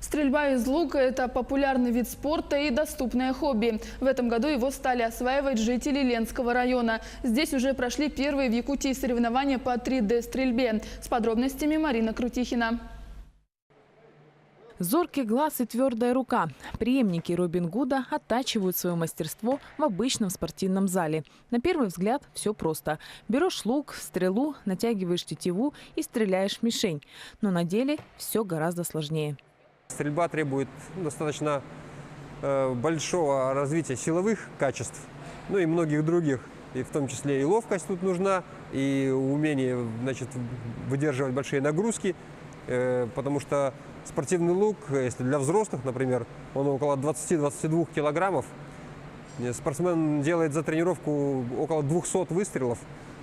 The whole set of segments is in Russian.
Стрельба из лука – это популярный вид спорта и доступное хобби. В этом году его стали осваивать жители Ленского района. Здесь уже прошли первые в Якутии соревнования по 3D-стрельбе. С подробностями Марина Крутихина. Зоркий глаз и твердая рука. Преемники Робин Гуда оттачивают свое мастерство в обычном спортивном зале. На первый взгляд все просто. Берешь лук, стрелу, натягиваешь тетиву и стреляешь в мишень. Но на деле все гораздо сложнее. Стрельба требует достаточно большого развития силовых качеств, ну и многих других. И в том числе и ловкость тут нужна, и умение, выдерживать большие нагрузки, потому что спортивный лук, если для взрослых, например, он около 20-22 килограммов. Спортсмен делает за тренировку около 200 выстрелов.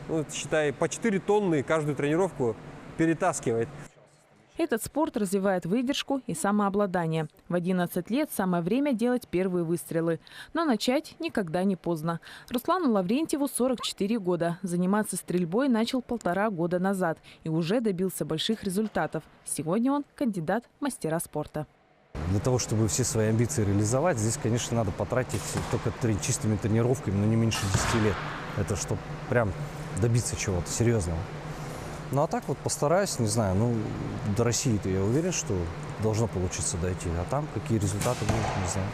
Ну, считай, по 4 тонны каждую тренировку перетаскивает. Этот спорт развивает выдержку и самообладание. В 11 лет самое время делать первые выстрелы. Но начать никогда не поздно. Руслану Лаврентьеву 44 года. Заниматься стрельбой начал 1,5 года назад и уже добился больших результатов. Сегодня он кандидат в мастера спорта. Для того, чтобы все свои амбиции реализовать, здесь, конечно, надо потратить только чистыми тренировками, но не меньше 10 лет. Это чтобы прям добиться чего-то серьезного. Ну а так вот постараюсь, не знаю, до России-то я уверен, что должно получиться дойти. А там какие результаты будут, не знаю.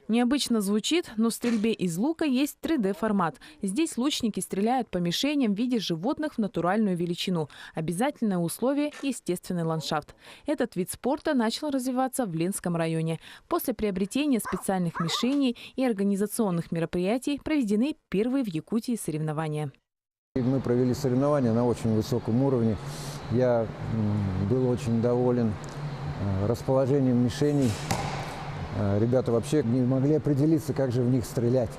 Необычно звучит, но в стрельбе из лука есть 3D-формат. Здесь лучники стреляют по мишеням в виде животных в натуральную величину. Обязательное условие – естественный ландшафт. Этот вид спорта начал развиваться в Ленском районе. После приобретения специальных мишеней и организационных мероприятий проведены первые в Якутии соревнования. Мы провели соревнования на очень высоком уровне. Я был очень доволен расположением мишеней. Ребята вообще не могли определиться, как же в них стрелять.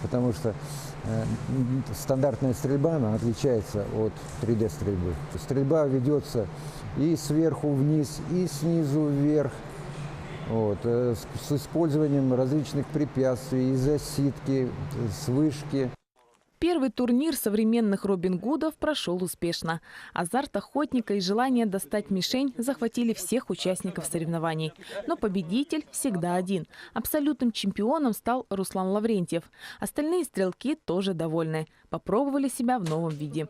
Потому что стандартная стрельба, она отличается от 3D-стрельбы. Стрельба ведется и сверху вниз, и снизу вверх. С использованием различных препятствий, и засидки, с вышки. Первый турнир современных Робин Гудов прошел успешно. Азарт охотника и желание достать мишень захватили всех участников соревнований. Но победитель всегда один. Абсолютным чемпионом стал Руслан Лаврентьев. Остальные стрелки тоже довольны. Попробовали себя в новом виде.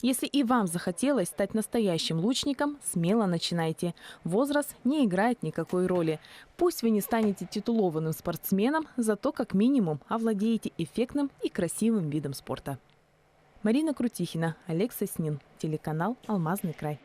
Если и вам захотелось стать настоящим лучником, смело начинайте. Возраст не играет никакой роли. Пусть вы не станете титулованным спортсменом, зато как минимум овладеете эффектным и красивым видом спорта. Марина Крутихина, Олег Соснин, телеканал «Алмазный край».